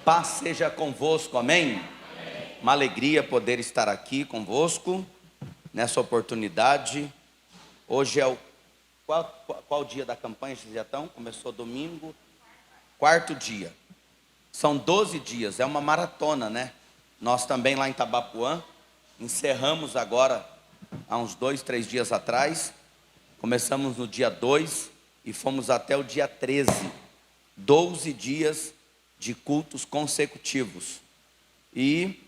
paz seja convosco, amém? Uma alegria poder estar aqui convosco, nessa oportunidade. Hoje é o... Qual dia da campanha, vocês já estão? Começou domingo, quarto dia. São 12 dias, é uma maratona, né? Nós também lá em Tabapuã, encerramos agora, há uns 2, 3 dias atrás. Começamos no dia 2 e fomos até o dia 13. 12 dias de cultos consecutivos. E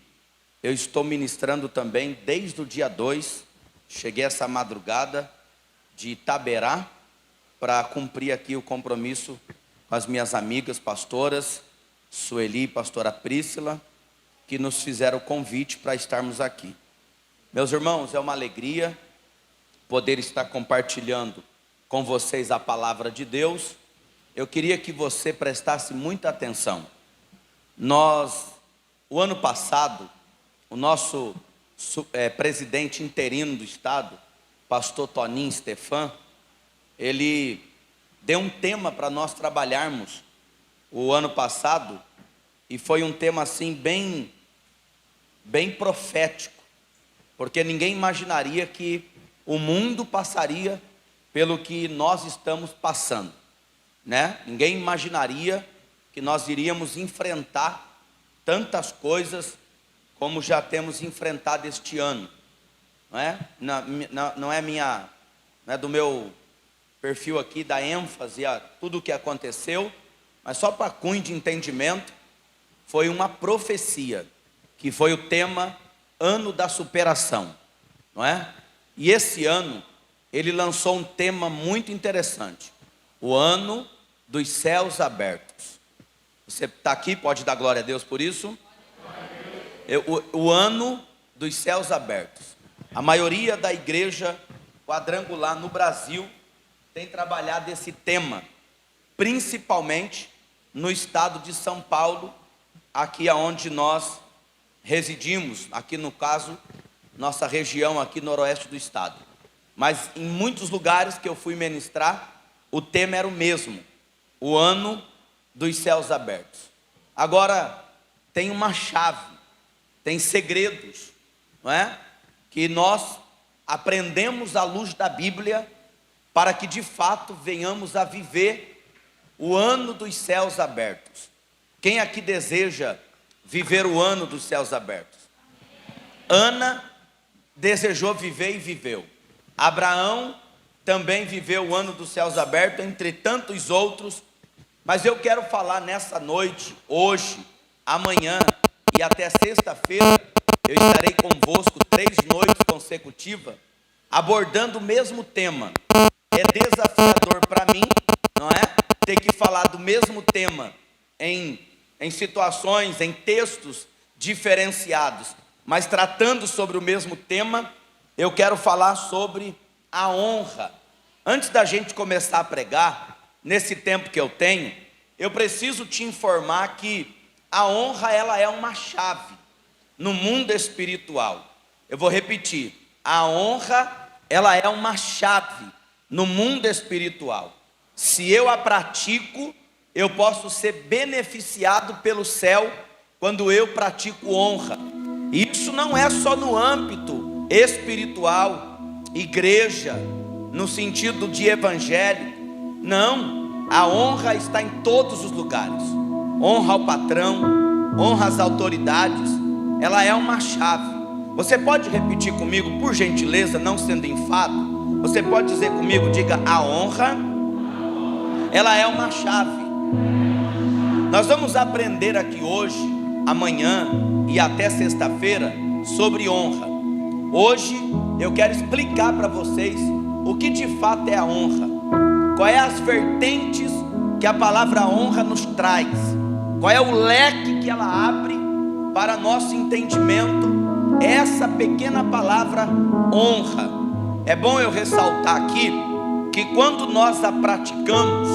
eu estou ministrando também desde o dia 2. Cheguei essa madrugada de Itaberá para cumprir aqui o compromisso com as minhas amigas pastoras, Sueli e pastora Príscila, que nos fizeram o convite para estarmos aqui. Meus irmãos, é uma alegria poder estar compartilhando com vocês a palavra de Deus. Eu queria que você prestasse muita atenção. O ano passado, o nosso presidente interino do estado, pastor Toninho Stefan, ele deu um tema para nós trabalharmos o ano passado, e foi um tema assim bem profético, porque ninguém imaginaria que o mundo passaria pelo que nós estamos passando, né? Ninguém imaginaria que nós iríamos enfrentar tantas coisas como já temos enfrentado este ano, não é? Não é do meu perfil aqui dar ênfase a tudo o que aconteceu, mas só para cunho de entendimento, foi uma profecia, que foi o tema Ano da Superação, não é? E esse ano, ele lançou um tema muito interessante, o Ano dos Céus Abertos. Você está aqui, pode dar glória a Deus por isso? O Ano dos Céus Abertos. A maioria da igreja quadrangular no Brasil tem trabalhado esse tema, principalmente no estado de São Paulo, aqui onde nós residimos, aqui no caso, nossa região aqui noroeste do estado. Mas em muitos lugares que eu fui ministrar, o tema era o mesmo, o Ano dos Céus Abertos. Agora, tem uma chave, tem segredos, não é? Que nós aprendemos à luz da Bíblia, para que de fato venhamos a viver o Ano dos Céus Abertos. Quem aqui deseja viver o Ano dos Céus Abertos? Ana desejou viver e viveu. Abraão também viveu o Ano dos Céus Abertos, entre tantos outros. Mas eu quero falar nessa noite, hoje, amanhã e até sexta-feira, eu estarei convosco 3 noites consecutivas, abordando o mesmo tema. É desafiador para mim, não é? Ter que falar do mesmo tema em situações, em textos diferenciados, mas tratando sobre o mesmo tema. Eu quero falar sobre a honra. Antes da gente começar a pregar, nesse tempo que eu tenho, eu preciso te informar que a honra, ela é uma chave no mundo espiritual. Eu vou repetir, a honra, ela é uma chave no mundo espiritual. Se eu a pratico, eu posso ser beneficiado pelo céu quando eu pratico honra. E isso não é só no âmbito espiritual, igreja, no sentido de evangélico. Não, a honra está em todos os lugares. Honra ao patrão, honra às autoridades, ela é uma chave. Você pode repetir comigo, por gentileza, não sendo enfado? Você pode dizer comigo, diga: a honra, ela é uma chave. Nós vamos aprender aqui hoje, amanhã e até sexta-feira sobre honra. Hoje eu quero explicar para vocês o que de fato é a honra, quais as vertentes que a palavra honra nos traz, qual é o leque que ela abre para nosso entendimento, essa pequena palavra honra. É bom eu ressaltar aqui que quando nós a praticamos,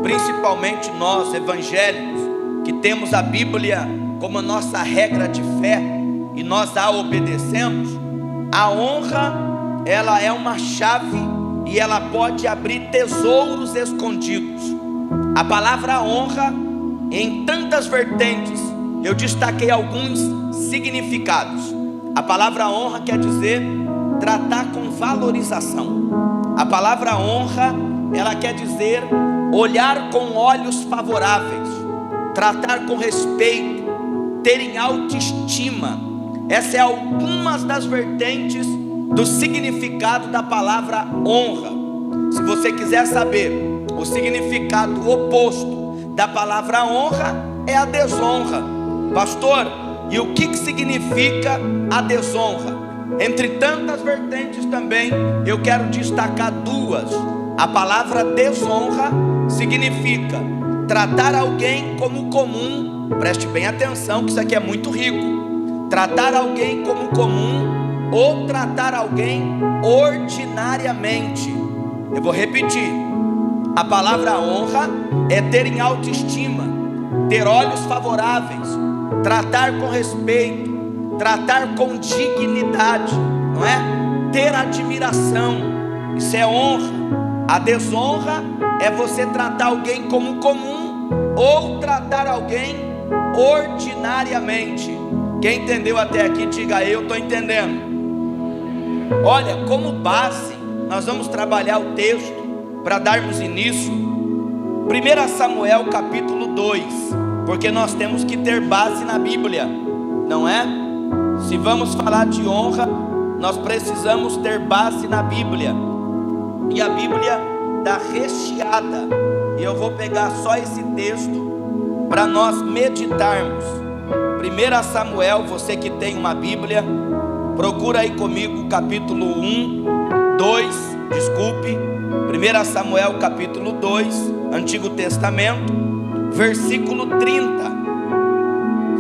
principalmente nós evangélicos, que temos a Bíblia como a nossa regra de fé e nós a obedecemos, a honra, ela é uma chave e ela pode abrir tesouros escondidos. A palavra honra, em tantas vertentes, eu destaquei alguns significados. A palavra honra quer dizer tratar com valorização. A palavra honra, ela quer dizer olhar com olhos favoráveis, tratar com respeito, ter em autoestima. Essa é algumas das vertentes do significado da palavra honra. Se você quiser saber o significado oposto da palavra honra, é a desonra. Pastor, e o que significa a desonra? Entre tantas vertentes também, eu quero destacar duas. A palavra desonra significa tratar alguém como comum. Preste bem atenção que isso aqui é muito rico. Tratar alguém como comum ou tratar alguém ordinariamente. Eu vou repetir. A palavra honra é ter em autoestima, ter olhos favoráveis, tratar com respeito, tratar com dignidade, não é? Ter admiração, isso é honra. A desonra é você tratar alguém como comum ou tratar alguém ordinariamente. Quem entendeu até aqui, diga eu estou entendendo. Olha, como base, nós vamos trabalhar o texto para darmos início. 1 Samuel capítulo 2, porque nós temos que ter base na Bíblia, não é? Se vamos falar de honra, nós precisamos ter base na Bíblia. E a Bíblia está recheada. E eu vou pegar só esse texto para nós meditarmos. 1 Samuel, você que tem uma Bíblia, procura aí comigo capítulo 1 Samuel capítulo 2, Antigo Testamento, versículo 30.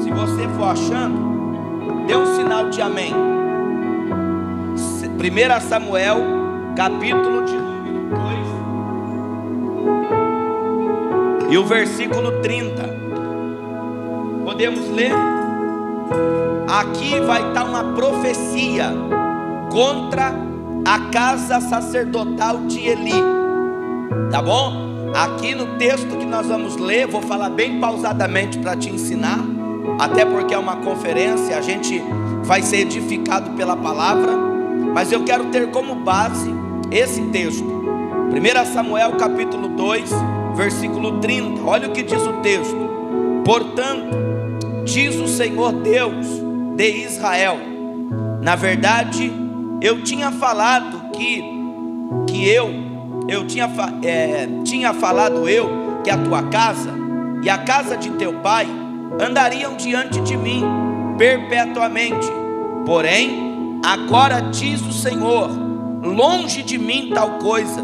Se você for achando, dê um sinal de amém. 1 Samuel capítulo de número 2 e o versículo 30. Podemos ler? Aqui vai estar uma profecia contra a casa sacerdotal de Eli, tá bom? Aqui no texto que nós vamos ler, vou falar bem pausadamente para te ensinar, até porque é uma conferência, a gente vai ser edificado pela palavra, mas eu quero ter como base esse texto. 1 Samuel capítulo 2, versículo 30. Olha o que diz o texto: portanto, diz o Senhor Deus de Israel, na verdade, eu tinha falado tinha falado que a tua casa e a casa de teu pai andariam diante de mim perpetuamente. Porém, agora diz o Senhor: longe de mim tal coisa,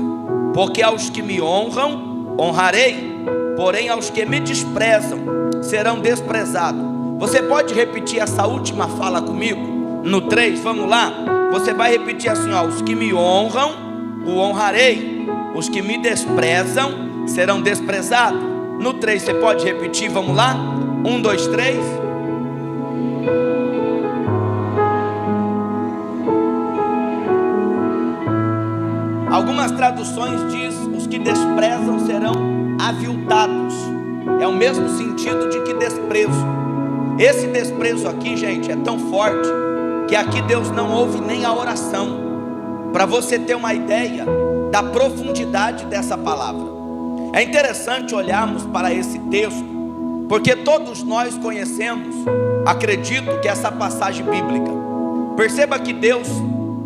porque aos que me honram, honrarei, porém aos que me desprezam, serão desprezados. Você pode repetir essa última fala comigo? No 3, vamos lá? Você vai repetir assim, ó: os que me honram, o honrarei, os que me desprezam, serão desprezados. No 3, você pode repetir, vamos lá? 1, 2, 3. Algumas traduções diz: os que desprezam serão aviltados. É o mesmo sentido de que desprezo. Esse desprezo aqui, gente, é tão forte que aqui Deus não ouve nem a oração. Para você ter uma ideia da profundidade dessa palavra. É interessante olharmos para esse texto, porque todos nós conhecemos, acredito que essa passagem bíblica. Perceba que Deus,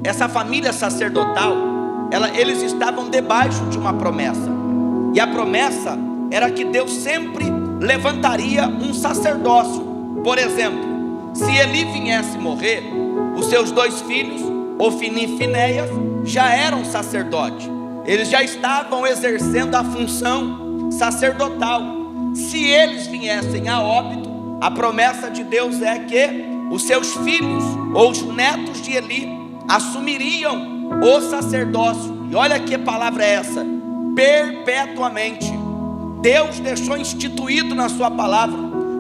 essa família sacerdotal, eles estavam debaixo de uma promessa. E a promessa era que Deus sempre levantaria um sacerdócio. Por exemplo, se Eli viesse morrer, os seus 2 filhos, Ofni e Finéias, já eram sacerdotes. Eles já estavam exercendo a função sacerdotal. Se eles viessem a óbito, a promessa de Deus é que os seus filhos ou os netos de Eli assumiriam o sacerdócio. E olha que palavra é essa: perpetuamente. Deus deixou instituído na sua palavra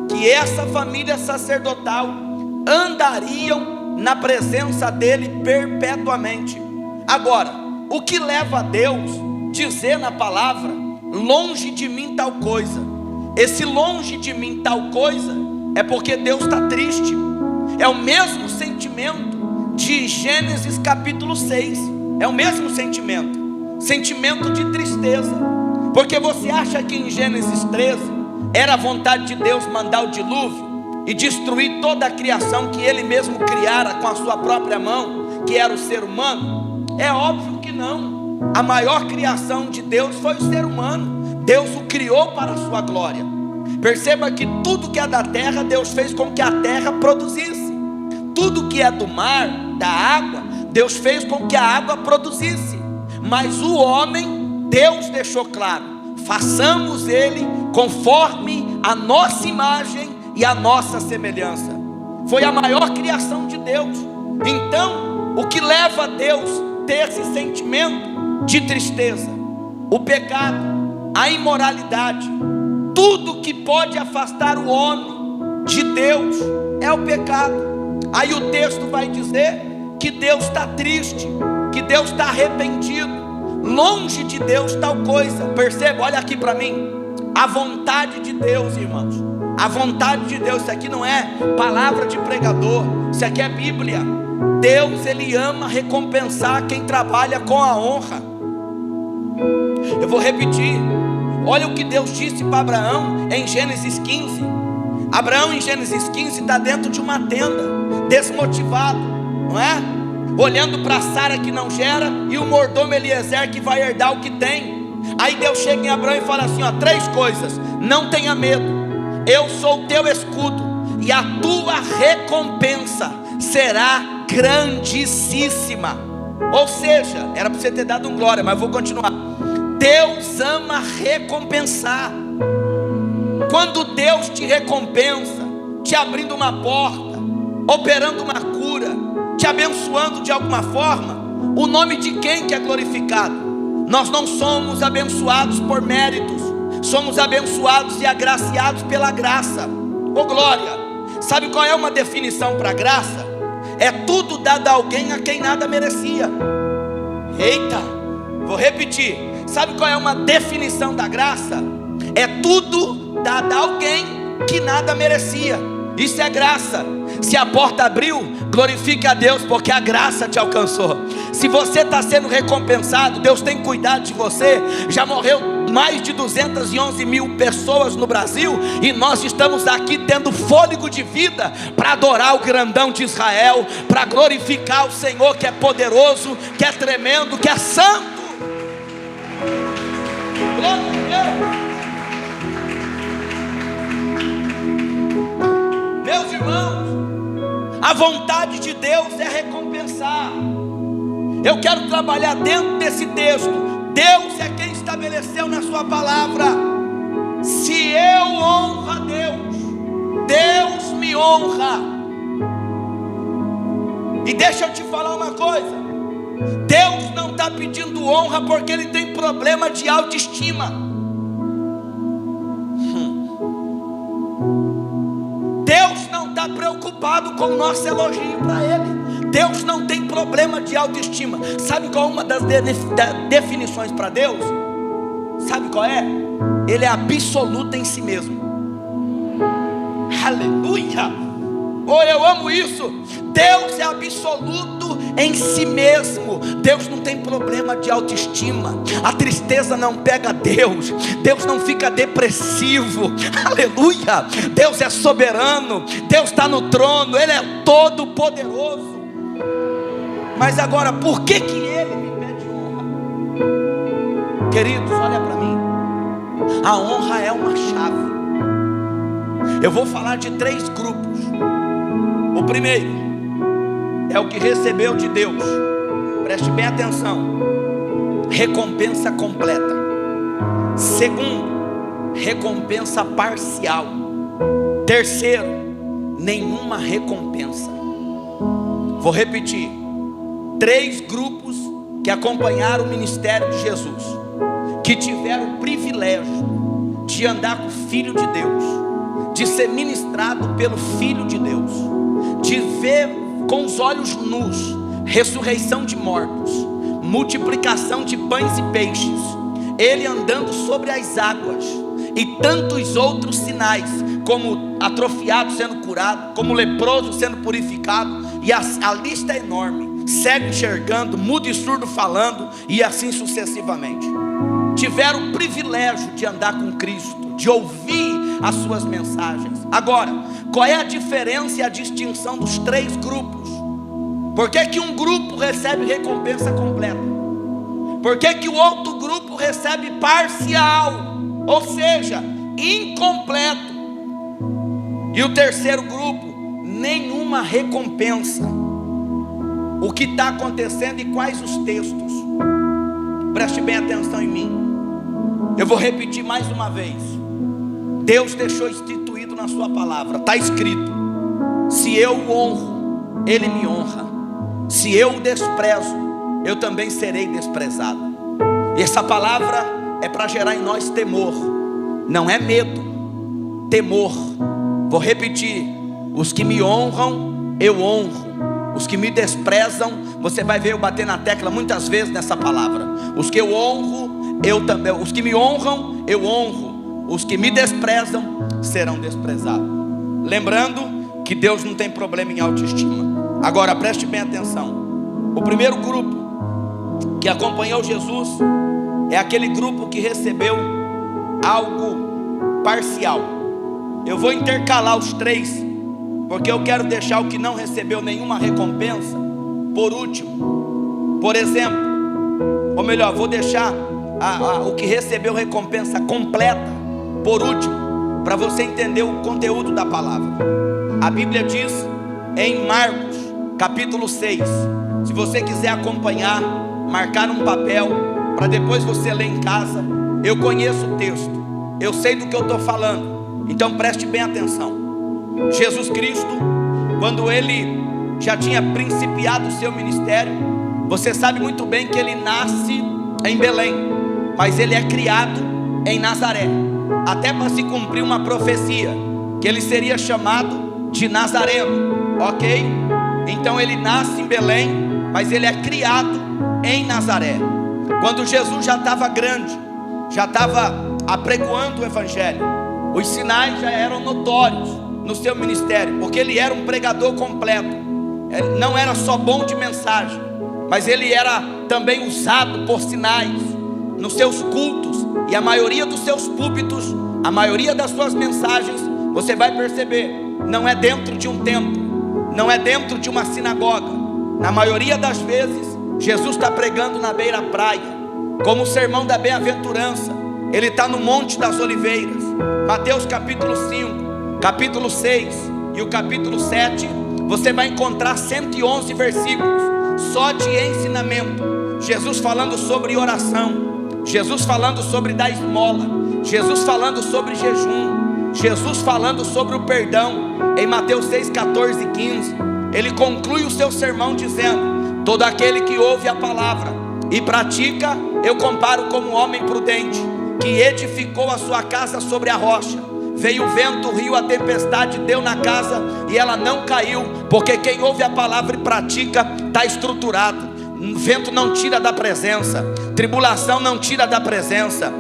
que essa família sacerdotal andariam na presença dele perpetuamente. Agora, o que leva a Deus dizer na palavra: longe de mim tal coisa? Esse longe de mim tal coisa é porque Deus está triste. É o mesmo sentimento de Gênesis capítulo 6. É o mesmo sentimento de tristeza. Porque você acha que em Gênesis 13 era a vontade de Deus mandar o dilúvio e destruir toda a criação que Ele mesmo criara com a sua própria mão, que era o ser humano? É óbvio que não. A maior criação de Deus foi o ser humano. Deus o criou para a sua glória. Perceba que tudo que é da terra, Deus fez com que a terra produzisse. Tudo que é do mar, da água, Deus fez com que a água produzisse. Mas o homem, Deus deixou claro: façamos ele conforme a nossa imagem e a nossa semelhança. Foi a maior criação de Deus. Então, o que leva a Deus a ter esse sentimento de tristeza? O pecado, a imoralidade, tudo que pode afastar o homem de Deus é o pecado. Aí o texto vai dizer que Deus está triste, que Deus está arrependido. Longe de Deus tal coisa. Perceba, olha aqui para mim. A vontade de Deus, irmãos, a vontade de Deus. Isso aqui não é palavra de pregador, isso aqui é Bíblia. Deus, Ele ama recompensar quem trabalha com a honra. Eu vou repetir. Olha o que Deus disse para Abraão em Gênesis 15. Abraão em Gênesis 15 está dentro de uma tenda, desmotivado, não é? Olhando para Sara que não gera, e o mordomo Eliezer que vai herdar o que tem. Aí Deus chega em Abraão e fala assim, ó, 3 coisas: não tenha medo, eu sou o teu escudo, e a tua recompensa será grandíssima. Ou seja, era para você ter dado um glória, mas vou continuar. Deus ama recompensar. Quando Deus te recompensa, te abrindo uma porta, operando uma cura, te abençoando de alguma forma, o nome de quem que é glorificado? Nós não somos abençoados por méritos, somos abençoados e agraciados pela graça. Ô glória! Sabe qual é uma definição para graça? É tudo dado a alguém a quem nada merecia. Eita, vou repetir. Sabe qual é uma definição da graça? É tudo dado a alguém que nada merecia. Isso é graça. Se a porta abriu, glorifique a Deus, porque a graça te alcançou. Se você está sendo recompensado, Deus tem cuidado de você. Já morreu mais de 211 mil pessoas no Brasil, e nós estamos aqui tendo fôlego de vida para adorar o grandão de Israel, para glorificar o Senhor que é poderoso, que é tremendo, que é santo. Glória a Deus. Meus irmãos, a vontade de Deus é recompensar. Eu quero trabalhar dentro desse texto. Deus é quem estabeleceu na sua palavra: se eu honro a Deus, Deus me honra. E deixa eu te falar uma coisa: Deus não está pedindo honra porque Ele tem problema de autoestima. Deus não está preocupado com o nosso elogio para Ele. Deus não tem problema de autoestima. Sabe qual é uma das definições para Deus? Sabe qual é? Ele é absoluto em si mesmo. Aleluia! Oh, eu amo isso. Deus é absoluto em si mesmo. Deus não tem problema de autoestima. A tristeza não pega Deus. Deus não fica depressivo. Aleluia! Deus é soberano. Deus está no trono. Ele é todo poderoso. Mas agora, por que Ele me pede honra? Queridos, olha para mim. A honra é uma chave. Eu vou falar de 3 grupos. O primeiro é o que recebeu de Deus. Preste bem atenção. Recompensa completa. Segundo, recompensa parcial. Terceiro, nenhuma recompensa. Vou repetir. 3 grupos que acompanharam o ministério de Jesus, que tiveram o privilégio de andar com o Filho de Deus, de ser ministrado pelo Filho de Deus, de ver com os olhos nus ressurreição de mortos, multiplicação de pães e peixes, Ele andando sobre as águas e tantos outros sinais, como atrofiado sendo curado, como leproso sendo purificado, e a lista é enorme. Cego enxergando, mudo e surdo falando, e assim sucessivamente. Tiveram o privilégio de andar com Cristo, de ouvir as suas mensagens. Agora, qual é a diferença e a distinção dos três grupos? Por que um grupo recebe recompensa completa? Por que o outro grupo recebe parcial, ou seja, incompleto? E o terceiro grupo, nenhuma recompensa. O que está acontecendo e quais os textos? Preste bem atenção em mim. Eu vou repetir mais uma vez. Deus deixou instituído na sua palavra, está escrito: se eu o honro, Ele me honra. Se eu o desprezo, eu também serei desprezado. E essa palavra é para gerar em nós temor. Não é medo, temor. Vou repetir: os que me honram, eu honro. Os que me desprezam, você vai ver eu bater na tecla muitas vezes nessa palavra. Os que eu honro, eu também. Os que me honram, eu honro. Os que me desprezam, serão desprezados. Lembrando que Deus não tem problema em autoestima. Agora preste bem atenção. O primeiro grupo que acompanhou Jesus é aquele grupo que recebeu algo parcial. Eu vou intercalar os três, porque eu quero deixar o que não recebeu nenhuma recompensa por último. Por exemplo, ou melhor, vou deixar o que recebeu recompensa completa por último, para você entender o conteúdo da palavra. A Bíblia diz em Marcos capítulo 6, se você quiser acompanhar, marcar um papel, para depois você ler em casa. Eu conheço o texto, eu sei do que eu estou falando, então preste bem atenção. Jesus Cristo, quando Ele já tinha principiado o seu ministério, você sabe muito bem que Ele nasce em Belém, mas Ele é criado em Nazaré, até para se cumprir uma profecia, que Ele seria chamado de Nazareno, ok? Então Ele nasce em Belém, mas Ele é criado em Nazaré. Quando Jesus já estava grande, já estava apregoando o Evangelho, os sinais já eram notórios no seu ministério, porque Ele era um pregador completo. Não era só bom de mensagem, mas Ele era também usado por sinais nos seus cultos. E a maioria dos seus púlpitos, a maioria das suas mensagens, você vai perceber, não é dentro de um templo, não é dentro de uma sinagoga. Na maioria das vezes, Jesus está pregando na beira-praia, como o sermão da bem-aventurança. Ele está no Monte das Oliveiras. Mateus capítulo 5, capítulo 6 e o capítulo 7, você vai encontrar 111 versículos só de ensinamento. Jesus falando sobre oração, Jesus falando sobre dar esmola, Jesus falando sobre jejum, Jesus falando sobre o perdão. Em Mateus 6, 14 e 15, Ele conclui o seu sermão dizendo: todo aquele que ouve a palavra e pratica, eu comparo como um homem prudente, que edificou a sua casa sobre a rocha. Veio o vento, o rio, a tempestade, deu na casa e ela não caiu, porque quem ouve a palavra e pratica está estruturado. Vento não tira da presença, tribulação não tira da presença,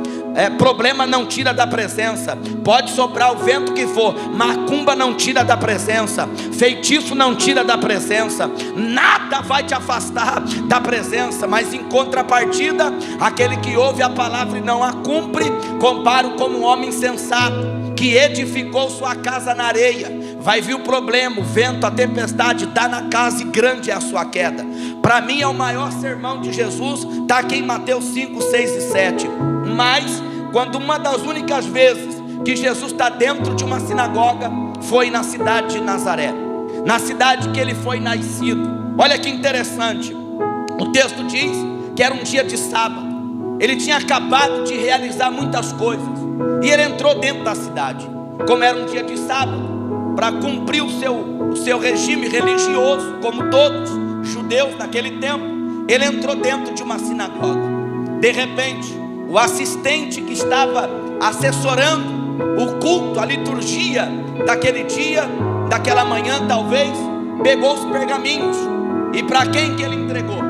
problema não tira da presença. Pode soprar o vento que for, macumba não tira da presença, feitiço não tira da presença, nada vai te afastar da presença. Mas em contrapartida, aquele que ouve a palavra e não a cumpre, comparo como um homem sensato, que edificou sua casa na areia. Vai vir o problema, o vento, a tempestade, dá na casa e grande é a sua queda. Para mim é o maior sermão de Jesus, está aqui em Mateus 5, 6 e 7. Mas quando uma das únicas vezes que Jesus está dentro de uma sinagoga, foi na cidade de Nazaré, na cidade que ele foi nascido. Olha que interessante, o texto diz que era um dia de sábado. Ele tinha acabado de realizar muitas coisas e ele entrou dentro da cidade. Como era um dia de sábado, para cumprir o seu regime religioso, como todos judeus naquele tempo, ele entrou dentro de uma sinagoga. De repente, o assistente que estava assessorando o culto, a liturgia daquele dia, daquela manhã talvez, pegou os pergaminhos. E para quem que ele entregou?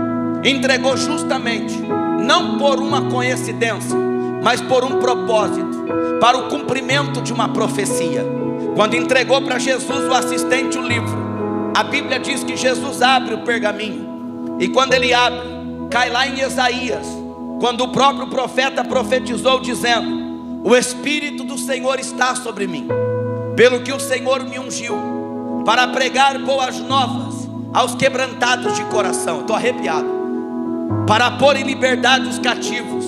Entregou justamente, não por uma coincidência, mas por um propósito, para o cumprimento de uma profecia. Quando entregou para Jesus o assistente o livro, a Bíblia diz que Jesus abre o pergaminho, e quando ele abre, cai lá em Isaías, quando o próprio profeta profetizou dizendo: o Espírito do Senhor está sobre mim, pelo que o Senhor me ungiu para pregar boas novas aos quebrantados de coração. Estou arrepiado. Para pôr em liberdade os cativos,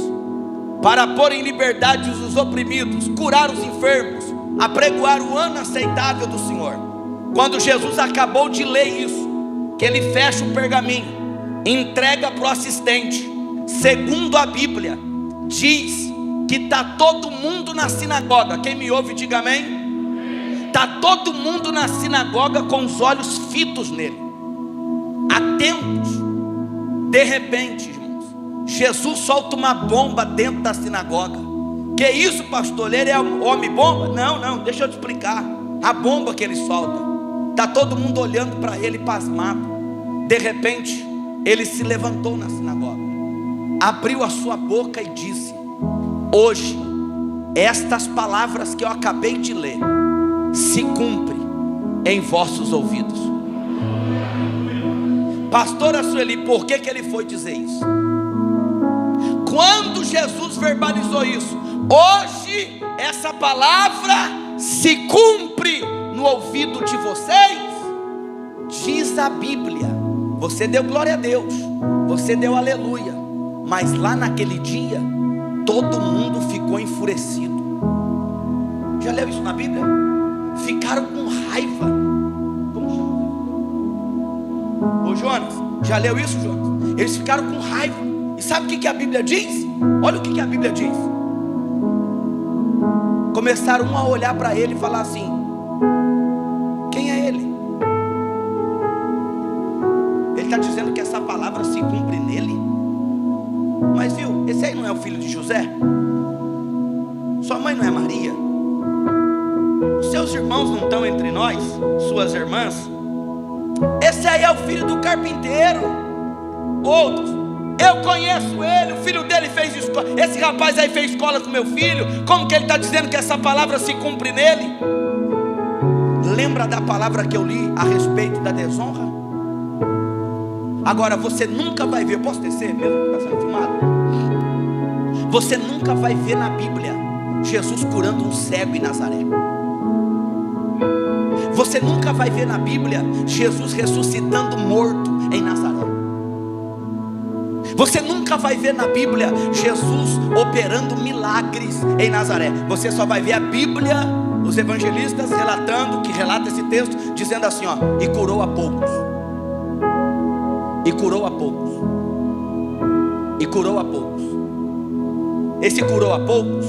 para pôr em liberdade os oprimidos, curar os enfermos, apregoar o ano aceitável do Senhor. Quando Jesus acabou de ler isso, que ele fecha o pergaminho, entrega para o assistente, segundo a Bíblia, diz que está todo mundo na sinagoga. Quem me ouve, diga amém. Está todo mundo na sinagoga com os olhos fitos nele, atentos. De repente, irmãos, Jesus solta uma bomba dentro da sinagoga. Que isso, pastor? Ele é homem bomba? Não, deixa eu te explicar. A bomba que ele solta, está todo mundo olhando para ele pasmado. De repente, ele se levantou na sinagoga, abriu a sua boca e disse: hoje, estas palavras que eu acabei de ler se cumprem em vossos ouvidos. Pastora Sueli, por que ele foi dizer isso? Quando Jesus verbalizou isso, hoje essa palavra se cumpre no ouvido de vocês, diz a Bíblia. Você deu glória a Deus, você deu aleluia, mas lá naquele dia todo mundo ficou enfurecido. Já leu isso na Bíblia? Ficaram com raiva. Como chama? Ô Jonas, já leu isso, Jonas? Eles ficaram com raiva. E sabe o que a Bíblia diz? Olha o que a Bíblia diz. Começaram um a olhar para ele e falar assim: quem é ele? Ele está dizendo que essa palavra se cumpre nele. Mas viu, esse aí não é o filho de José? Sua mãe não é Maria? Os seus irmãos não estão entre nós? Suas irmãs? Esse aí é o filho do carpinteiro. Outros: eu conheço ele, o filho dele fez escola. Esse rapaz aí fez escola com meu filho. Como que ele está dizendo que essa palavra se cumpre nele? Lembra da palavra que eu li a respeito da desonra? Agora você nunca vai ver, eu posso descer mesmo que está sendo filmado? Você nunca vai ver na Bíblia Jesus curando um cego em Nazaré. Você nunca vai ver na Bíblia Jesus ressuscitando morto em Nazaré. Você nunca vai ver na Bíblia Jesus operando milagres em Nazaré. Você só vai ver a Bíblia, os evangelistas relatando, que relata esse texto, dizendo assim, ó: e curou a poucos. E curou a poucos. E curou a poucos. Esse curou a poucos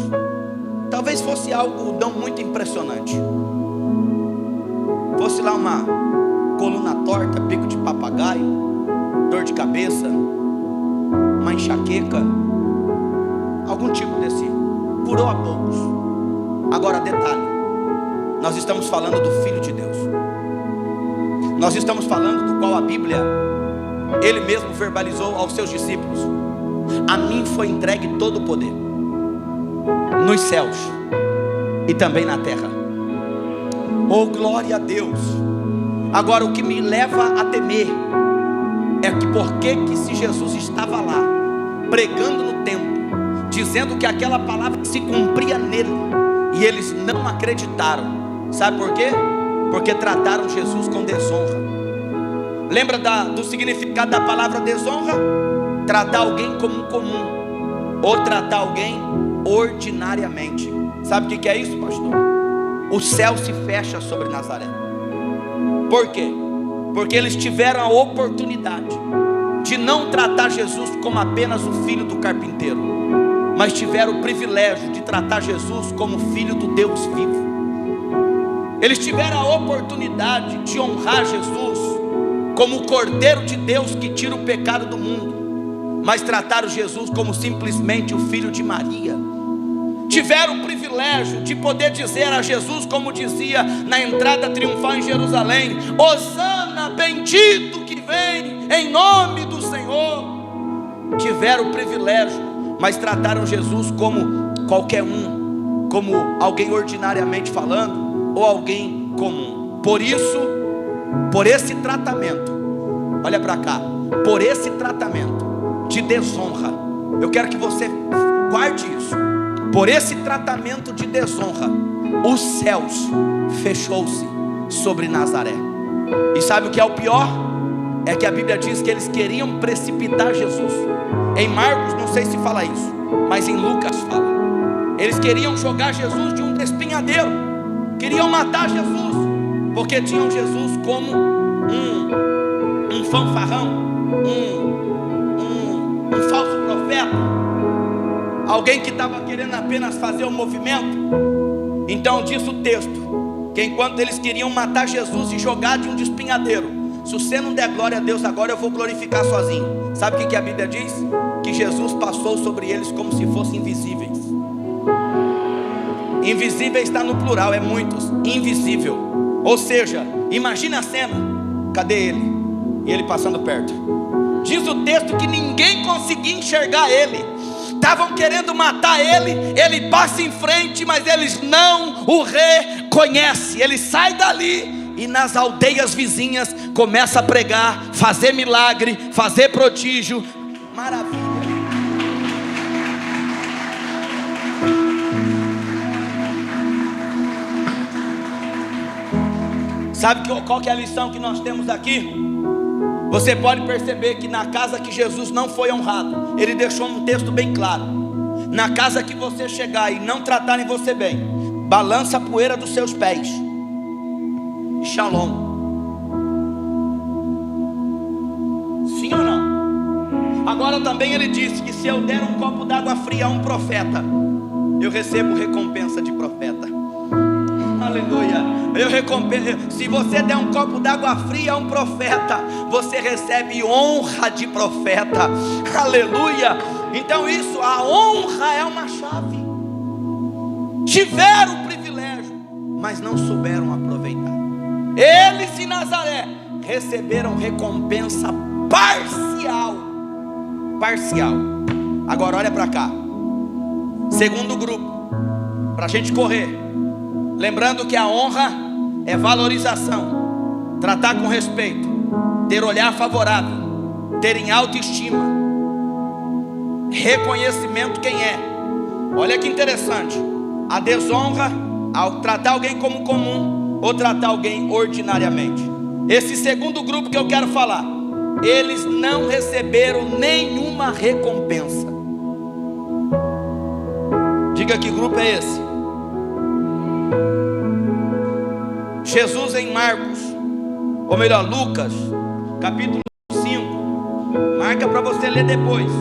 talvez fosse algo não muito impressionante. Fosse lá uma coluna torta, bico de papagaio, dor de cabeça, uma enxaqueca, algum tipo desse. Curou a poucos. Agora detalhe, nós estamos falando do Filho de Deus. Nós estamos falando do qual a Bíblia, Ele mesmo verbalizou aos seus discípulos: a mim foi entregue todo o poder, nos céus e também na terra. Oh, glória a Deus. Agora, o que me leva a temer é que porque que se Jesus estava lá, pregando no templo, dizendo que aquela palavra se cumpria nele, e eles não acreditaram. Sabe por quê? Porque trataram Jesus com desonra. Lembra do significado da palavra desonra? Tratar alguém como um comum, ou tratar alguém ordinariamente. Sabe o que é isso, pastor? O céu se fecha sobre Nazaré. Por quê? Porque eles tiveram a oportunidade de não tratar Jesus como apenas o filho do carpinteiro, mas tiveram o privilégio de tratar Jesus como filho do Deus vivo. Eles tiveram a oportunidade de honrar Jesus como o Cordeiro de Deus que tira o pecado do mundo, mas trataram Jesus como simplesmente o filho de Maria. Tiveram o privilégio de poder dizer a Jesus, como dizia na entrada triunfal em Jerusalém: Hosana, bendito que vem em nome do Senhor. Tiveram o privilégio, mas trataram Jesus como qualquer um, como alguém ordinariamente falando. ou alguém comum. Por isso, por esse tratamento, olha para cá, por esse tratamento de desonra, eu quero que você guarde isso. Por esse tratamento de desonra, os céus fechou-se sobre Nazaré. E sabe o que é o pior? É que a Bíblia diz que eles queriam precipitar Jesus. Em Marcos não sei se fala isso, mas em Lucas fala. Eles queriam jogar Jesus de um espinhadeiro, queriam matar Jesus, porque tinham Jesus como um fanfarrão, um falso profeta, alguém que estava querendo apenas fazer um movimento. Então diz o texto que enquanto eles queriam matar Jesus e jogar de um espinhadeiro, se você não der glória a Deus agora, eu vou glorificar sozinho. Sabe o que a Bíblia diz? Que Jesus passou sobre eles como se fossem invisíveis. Invisível está no plural, é muitos. Invisível. Ou seja, imagina a cena. Cadê ele? E ele passando perto. Diz o texto que ninguém conseguia enxergar ele. Estavam querendo matar ele. Ele passa em frente, mas eles não o reconhecem. Ele sai dali e nas aldeias vizinhas começa a pregar, fazer milagre, fazer prodígio. Maravilha. Sabe qual que é a lição que nós temos aqui? Você pode perceber que na casa que Jesus não foi honrado, ele deixou um texto bem claro. Na casa que você chegar e não tratarem você bem, balança a poeira dos seus pés. Shalom. Sim ou não? Agora também ele disse que se eu der um copo d'água fria a um profeta, eu recebo recompensa de profeta. Aleluia. Se você der um copo d'água fria a um profeta, você recebe honra de profeta. Aleluia. Então isso, a honra é uma chave. Tiveram o privilégio, mas não souberam aproveitar. Eles em Nazaré receberam recompensa parcial. Parcial. Agora olha para cá. Segundo grupo, para a gente correr. Lembrando que a honra é valorização, tratar com respeito, ter olhar favorável, ter em autoestima, reconhecimento quem é. Olha que interessante. A desonra ao tratar alguém como comum ou tratar alguém ordinariamente. Esse segundo grupo que eu quero falar, eles não receberam nenhuma recompensa. Diga que grupo é esse? Jesus em Marcos, ou melhor, Lucas, capítulo 5. Marca para você ler depois,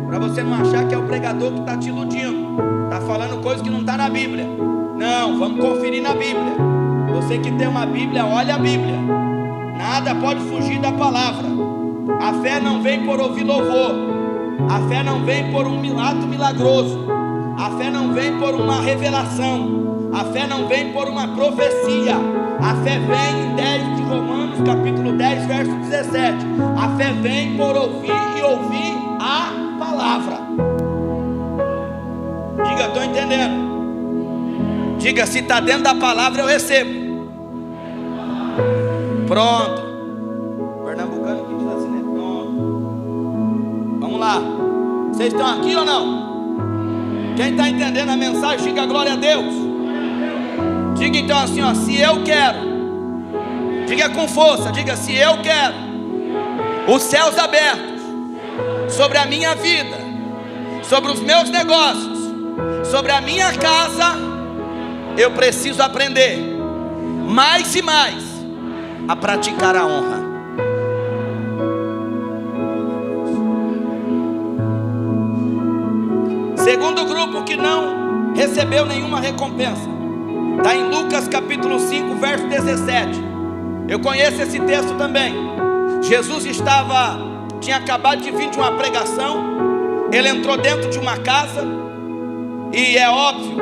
para você não achar que é o pregador que está te iludindo, está falando coisa que não está na Bíblia. Não, vamos conferir na Bíblia. Você que tem uma Bíblia, olha a Bíblia. Nada pode fugir da palavra. A fé não vem por ouvir louvor. A fé não vem por um ato milagroso. A fé não vem por uma revelação. A fé não vem por uma profecia. A fé vem em 10 de Romanos, capítulo 10, verso 17. A fé vem por ouvir e ouvir a palavra. Diga, estou entendendo. Diga, se está dentro da palavra eu recebo. Pronto. Pernambucano que diz assim, né? Pronto. Vamos lá. Vocês estão aqui ou não? Quem está entendendo a mensagem, diga glória a Deus. Diga então assim, ó, se eu quero. Diga com força, diga, se eu quero os céus abertos sobre a minha vida, sobre os meus negócios, sobre a minha casa, eu preciso aprender mais e mais a praticar a honra. Segundo grupo que não recebeu nenhuma recompensa, está em Lucas capítulo 5, verso 17. Eu conheço esse texto também. Jesus tinha acabado de vir de uma pregação. Ele entrou dentro de uma casa, e é óbvio,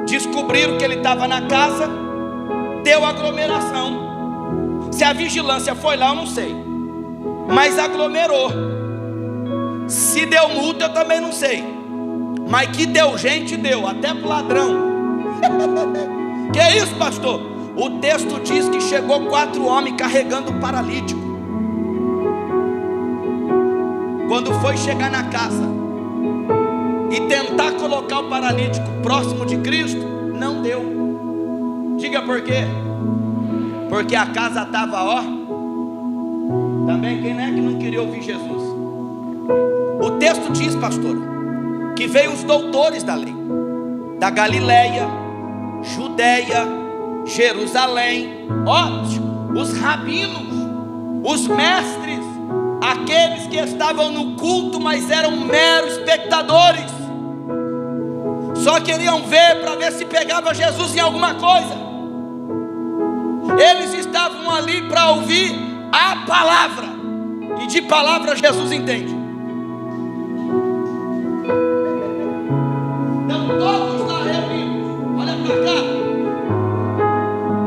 descobriram que ele estava na casa, deu aglomeração. Se a vigilância foi lá, eu não sei, mas aglomerou. Se deu multa, eu também não sei, mas que deu gente, deu, até pro ladrão. Que é isso, pastor? O texto diz que chegou 4 homens carregando o paralítico. Quando foi chegar na casa e tentar colocar o paralítico próximo de Cristo, não deu. Diga por quê? Porque a casa estava, ó. Também quem é que não queria ouvir Jesus? O texto diz, pastor, que veio os doutores da lei, da Galileia, Judeia, Jerusalém, ó, os rabinos, os mestres, aqueles que estavam no culto, mas eram meros espectadores, só queriam ver para ver se pegava Jesus em alguma coisa. Eles estavam ali para ouvir a palavra, e de palavra Jesus entende. Então todos lá reunidos, olha para cá.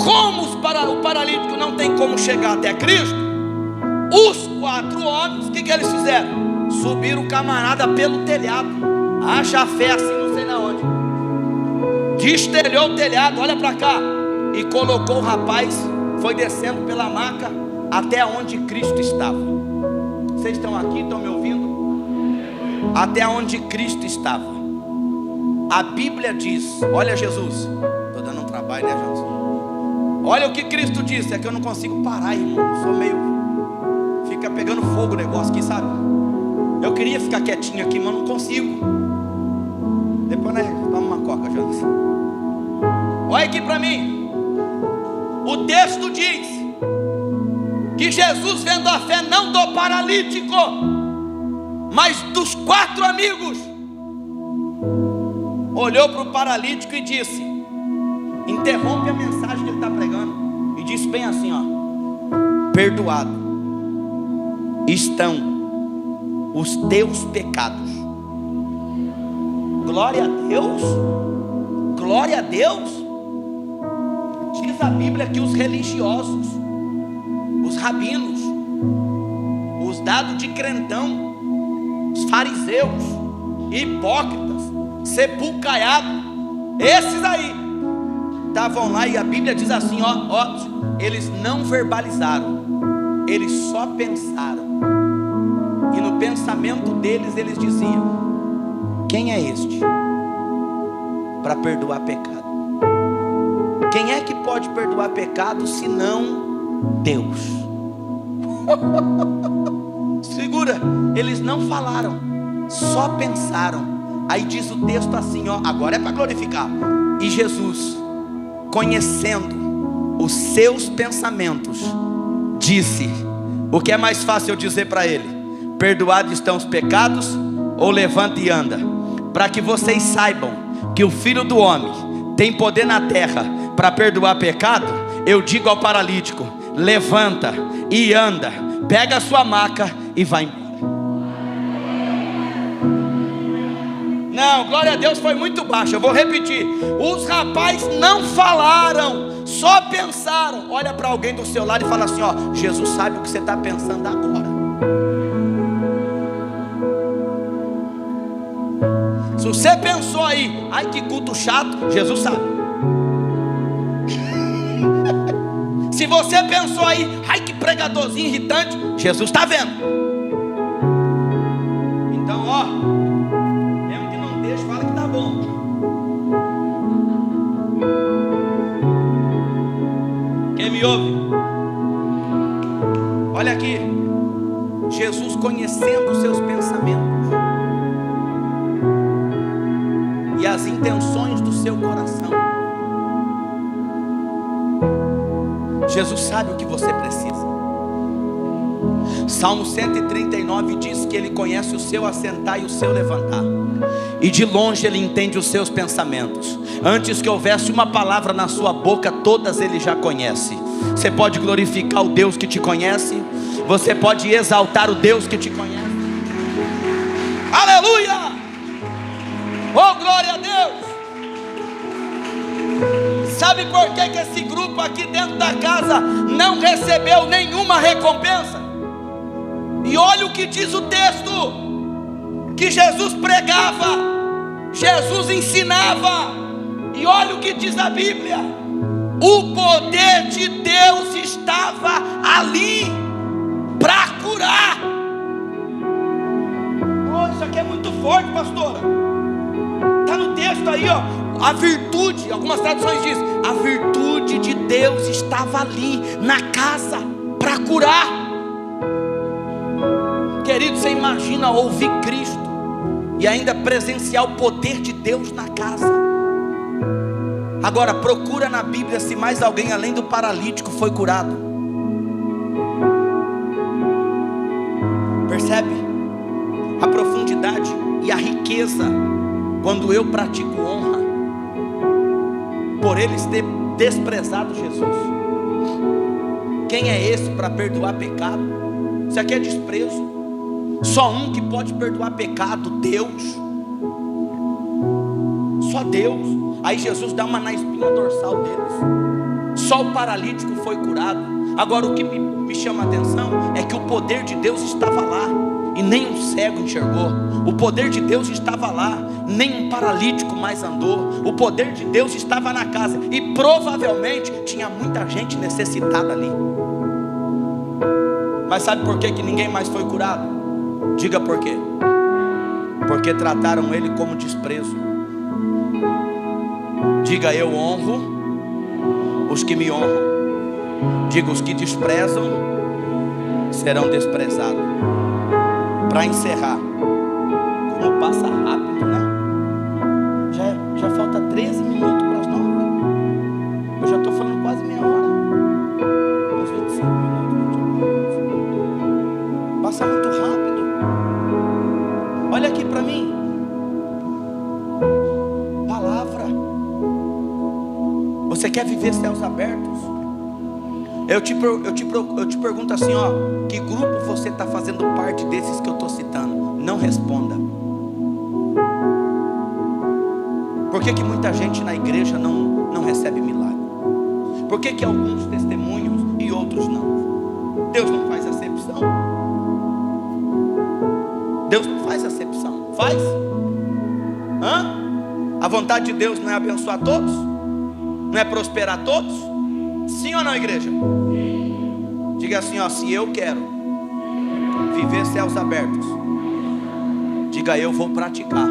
Como o paralítico não tem como chegar até Cristo, os 4 homens, o que eles fizeram? Subiram o camarada pelo telhado. Haja fé assim, não sei na onde. Destelhou o telhado, olha para cá. E colocou o rapaz, foi descendo pela maca até onde Cristo estava. Vocês estão aqui, estão me ouvindo? Até onde Cristo estava. A Bíblia diz, olha Jesus, estou dando um trabalho, né, Jesus? Olha o que Cristo disse, é que eu não consigo parar, irmão, sou meio, fica pegando fogo o negócio aqui, sabe? Eu queria ficar quietinho aqui, mas não consigo. Depois, né, toma uma coca, Jesus. Olha aqui para mim. O texto diz que Jesus, vendo a fé não do paralítico, mas dos 4 amigos, olhou para o paralítico e disse, interrompe a mensagem que ele está pregando, e disse bem assim, ó: perdoado estão os teus pecados. Glória a Deus, glória a Deus. Diz a Bíblia que os religiosos, os rabinos, os dados de crentão, os fariseus, hipócritas, sepulcaiados, esses aí estavam lá, e a Bíblia diz assim, ó, eles não verbalizaram, eles só pensaram, e no pensamento deles eles diziam: quem é este para perdoar pecado? Quem é que pode perdoar pecado senão Deus? Segura, eles não falaram, só pensaram. Aí diz o texto assim, ó, agora é para glorificar. E Jesus, conhecendo os seus pensamentos, disse: o que é mais fácil eu dizer para ele? Perdoados estão os pecados, ou levanta e anda? Para que vocês saibam que o Filho do Homem tem poder na terra para perdoar pecado, eu digo ao paralítico: levanta e anda, pega a sua maca e vai embora. Não, glória a Deus, foi muito baixo, eu vou repetir. Os rapazes não falaram, só pensaram. Olha para alguém do seu lado e fala assim, ó: Jesus sabe o que você está pensando agora. Se você pensou aí, ai que culto chato, Jesus sabe. Se você pensou aí, ai que pregadorzinho irritante, Jesus está vendo. Então, ó, mesmo que não deixe, fala que tá bom. Quem me ouve? Olha aqui, Jesus conhecendo os seus pensamentos e as intenções do seu coração. Jesus sabe o que você precisa. Salmo 139 diz que Ele conhece o seu assentar e o seu levantar, e de longe Ele entende os seus pensamentos. Antes que houvesse uma palavra na sua boca, todas Ele já conhece. Você pode glorificar o Deus que te conhece. Você pode exaltar o Deus que te conhece. Aleluia! Oh, glória a Deus! Sabe por que esse grupo aqui dentro da casa não recebeu nenhuma recompensa? E olha o que diz o texto: que Jesus pregava, Jesus ensinava. E olha o que diz a Bíblia: O poder de Deus estava ali para curar. Oh, isso aqui é muito forte, pastora. Está no texto aí, ó. A virtude, algumas traduções dizem, a virtude de Deus estava ali na casa para curar. Querido, você imagina ouvir Cristo e ainda presenciar o poder de Deus na casa. Agora procura na Bíblia se mais alguém além do paralítico foi curado. Percebe a profundidade e a riqueza quando eu pratico honra por eles ter desprezado Jesus. Quem é esse para perdoar pecado? Isso aqui é desprezo. Só um que pode perdoar pecado, Deus. Só Deus. Aí Jesus dá uma na espinha dorsal deles. Só o paralítico foi curado. Agora o que me chama a atenção é que o poder de Deus estava lá e nem um cego enxergou. O poder de Deus estava lá, nem um paralítico mais andou. O poder de Deus estava na casa e provavelmente tinha muita gente necessitada ali. Mas sabe por que ninguém mais foi curado? Diga por quê. Porque trataram ele como desprezo. Diga: eu honro os que me honram. Diga: os que desprezam serão desprezados. Para encerrar, como passa rápido, né? Já falta 13 minutos para as 9. Eu já estou falando quase meia hora. Uns 25 minutos. Passa muito rápido. Olha aqui para mim. Palavra. Você quer viver céus abertos? Eu te pergunto assim, ó, que grupo você está fazendo parte desses que eu estou citando? Não responda. Por que muita gente na igreja não recebe milagre? Por que alguns testemunhos e outros não? Deus não faz acepção. Deus não faz acepção. Faz? Hã? A vontade de Deus não é abençoar todos? Não é prosperar todos? Sim ou não, igreja? Diga assim, ó: se eu quero viver céus abertos, diga: eu vou praticar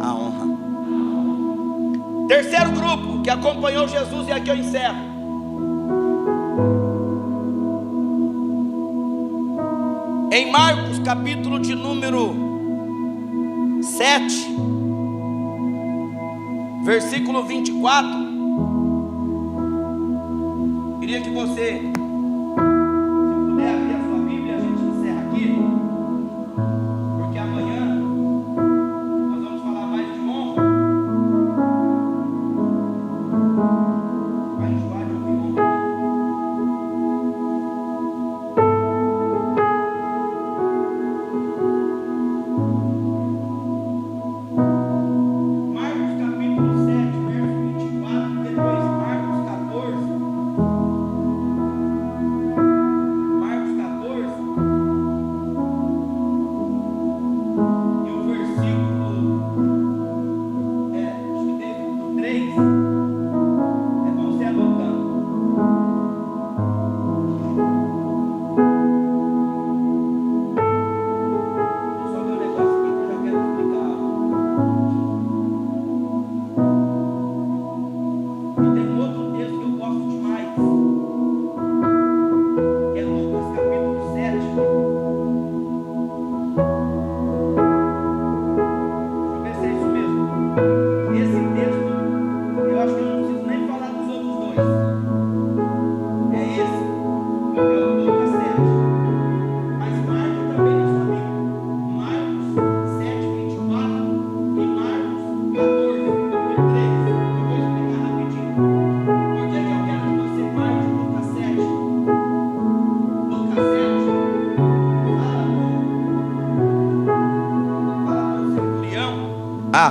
a honra. Terceiro grupo que acompanhou Jesus, e aqui eu encerro. Em Marcos capítulo de número 7, versículo 24. Queria que você, se puder abrir a sua Bíblia, a gente encerra aqui, porque amanhã nós vamos falar mais de honra. Vai enjoar de ouvir honra. Marcos capítulo 7, verso 24, depois Marcos 14.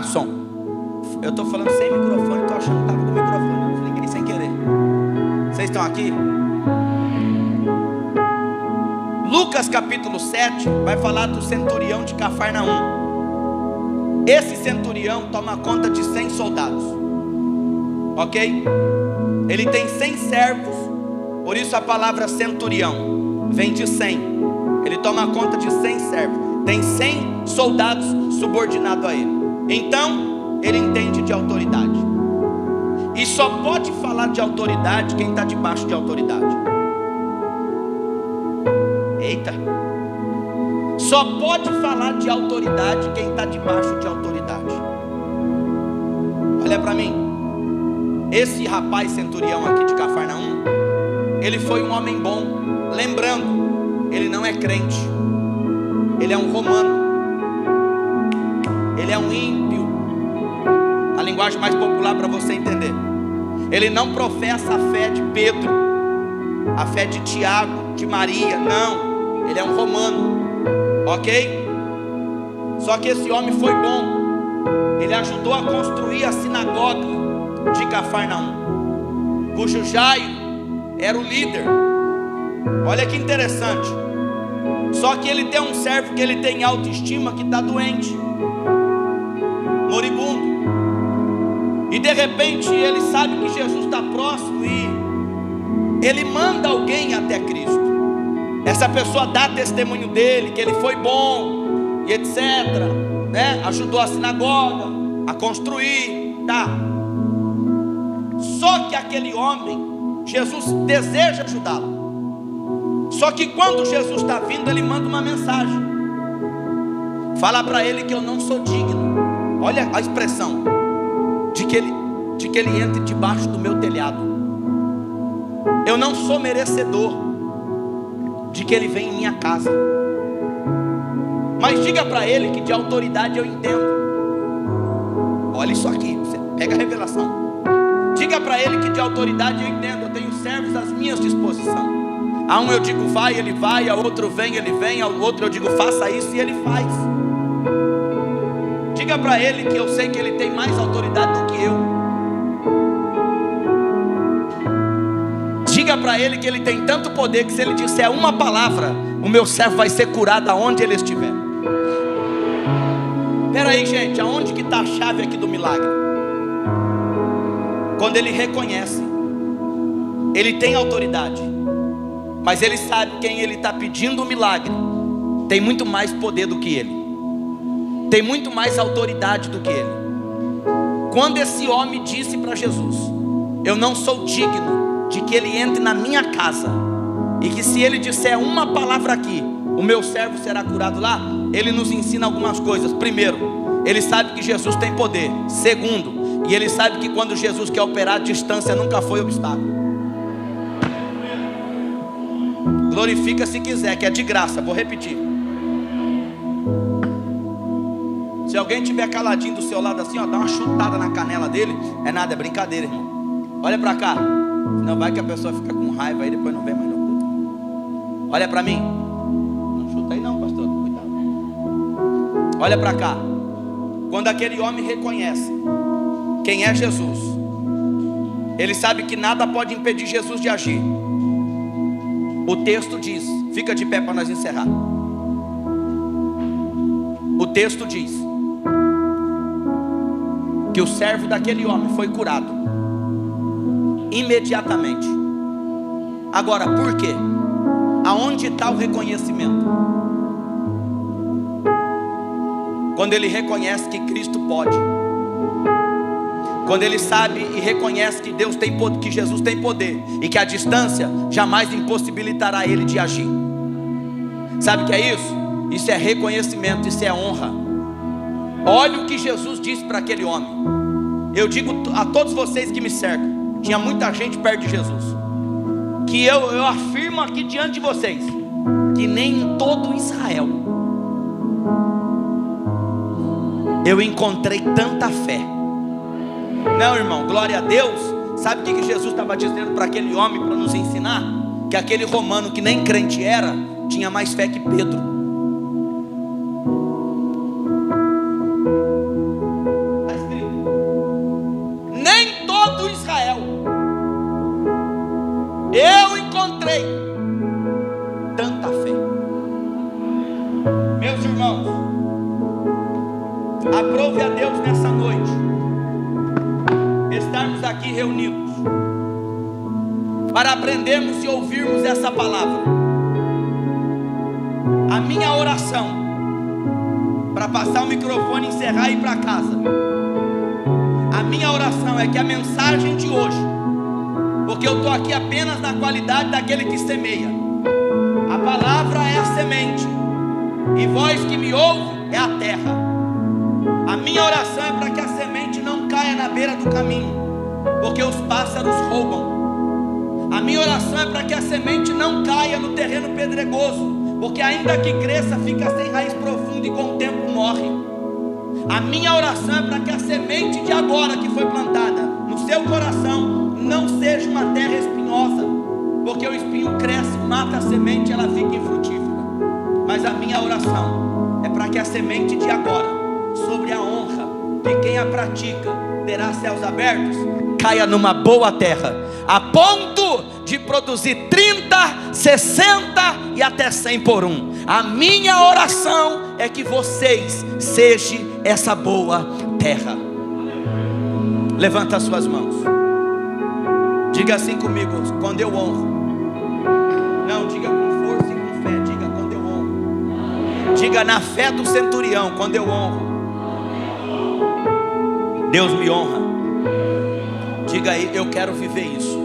Som. Eu estou falando sem microfone, estou achando que estava com o microfone. Eu liguei sem querer. Vocês estão aqui? Lucas capítulo 7 vai falar do centurião de Cafarnaum. Esse centurião toma conta de 100 soldados. ok? Ele tem 100 servos, por isso a palavra centurião vem de 100. Ele toma conta de 100 servos, tem 100 soldados subordinados a ele. Então ele entende de autoridade, e só pode falar de autoridade quem está debaixo de autoridade. Eita! Só pode falar de autoridade quem está debaixo de autoridade. Olha para mim, esse rapaz centurião aqui de Cafarnaum, ele foi um homem bom. Lembrando, ele não é crente, ele é um romano, ele é um ímpio. A linguagem mais popular para você entender. Ele não professa a fé de Pedro, a fé de Tiago, de Maria, não. Ele é um romano, ok? Só que esse homem foi bom. Ele ajudou a construir a sinagoga de Cafarnaum, cujo Jairo era o líder. Olha que interessante. Só que ele tem um servo que ele tem autoestima, que está doente, moribundo. E de repente ele sabe que Jesus está próximo e ele manda alguém até Cristo. Essa pessoa dá testemunho dele, que ele foi bom e etc, né? Ajudou a sinagoga a construir, tá? Só que aquele homem, Jesus deseja ajudá-lo. Só que quando Jesus está vindo, ele manda uma mensagem. Fala para ele que eu não sou digno. Olha a expressão, de que ele entre debaixo do meu telhado. Eu não sou merecedor de que ele venha em minha casa. Mas diga para ele que de autoridade eu entendo. Olha isso aqui, você pega a revelação. Diga para ele que de autoridade eu entendo. Eu tenho servos às minhas disposições. A um eu digo vai, ele vai. A outro vem, ele vem. Ao outro eu digo faça isso e ele faz. Diga para ele que eu sei que ele tem mais autoridade do que eu. Diga para ele que ele tem tanto poder que se ele disser uma palavra, o meu servo vai ser curado aonde ele estiver. Espera aí, gente, aonde que está a chave aqui do milagre? Quando ele reconhece, ele tem autoridade, mas ele sabe quem ele está pedindo o milagre tem muito mais poder do que ele, tem muito mais autoridade do que ele. Quando esse homem disse para Jesus: eu não sou digno de que ele entre na minha casa, e que se ele disser uma palavra aqui, o meu servo será curado lá. Ele nos ensina algumas coisas. Primeiro, ele sabe que Jesus tem poder. Segundo, e ele sabe que quando Jesus quer operar, a distância nunca foi obstáculo. Glorifica se quiser, que é de graça. Vou repetir. Se alguém estiver caladinho do seu lado assim, ó, dá uma chutada na canela dele. É nada, é brincadeira, irmão. Olha para cá. Senão vai que a pessoa fica com raiva aí, depois não vem mais no culto. Olha para mim. Não chuta aí não, pastor, cuidado. Olha para cá. Quando aquele homem reconhece quem é Jesus, ele sabe que nada pode impedir Jesus de agir. O texto diz, fica de pé para nós encerrar. O texto diz que o servo daquele homem foi curado imediatamente. Agora, por quê? Aonde está o reconhecimento? Quando ele reconhece que Cristo pode, quando ele sabe e reconhece que Deus tem poder, que Jesus tem poder, e que a distância jamais impossibilitará ele de agir. Sabe o que é isso? Isso é reconhecimento, isso é honra. Olha o que Jesus disse para aquele homem. Eu digo a todos vocês que me cercam, tinha muita gente perto de Jesus, que eu afirmo aqui diante de vocês, que nem em todo Israel eu encontrei tanta fé. Não, irmão, glória a Deus. Sabe o que Jesus estava dizendo para aquele homem, para nos ensinar? Que aquele romano que nem crente era, tinha mais fé que Pedro. Está escrito: nem todo Israel eu encontrei tanta fé. Meus irmãos, aprove a Deus nessa noite estarmos aqui reunidos para aprendermos e ouvirmos essa palavra. A minha oração, para passar o microfone, encerrar e ir para casa, a minha oração é que a mensagem de hoje, porque eu estou aqui apenas na qualidade daquele que semeia, a palavra é a semente, e vós que me ouve é a terra. A minha oração é para que a semente não caia na beira do caminho, porque os pássaros roubam. A minha oração é para que a semente não caia no terreno pedregoso, porque ainda que cresça, fica sem raiz profunda e com o tempo morre. A minha oração é para que a semente de agora que foi plantada no seu coração não seja uma terra espinhosa, porque o espinho cresce, mata a semente e ela fica infrutífera. Mas a minha oração é para que a semente de agora, sobre a honra de quem a pratica, terá céus abertos, caia numa boa terra, a ponto de produzir 30, 60 e até 100 por um. A minha oração é que vocês sejam essa boa terra. Levanta as suas mãos, diga assim comigo: quando eu honro. Não, diga com força e com fé, diga quando eu honro. Diga na fé do centurião: quando eu honro, Deus me honra. Diga aí: eu quero viver isso.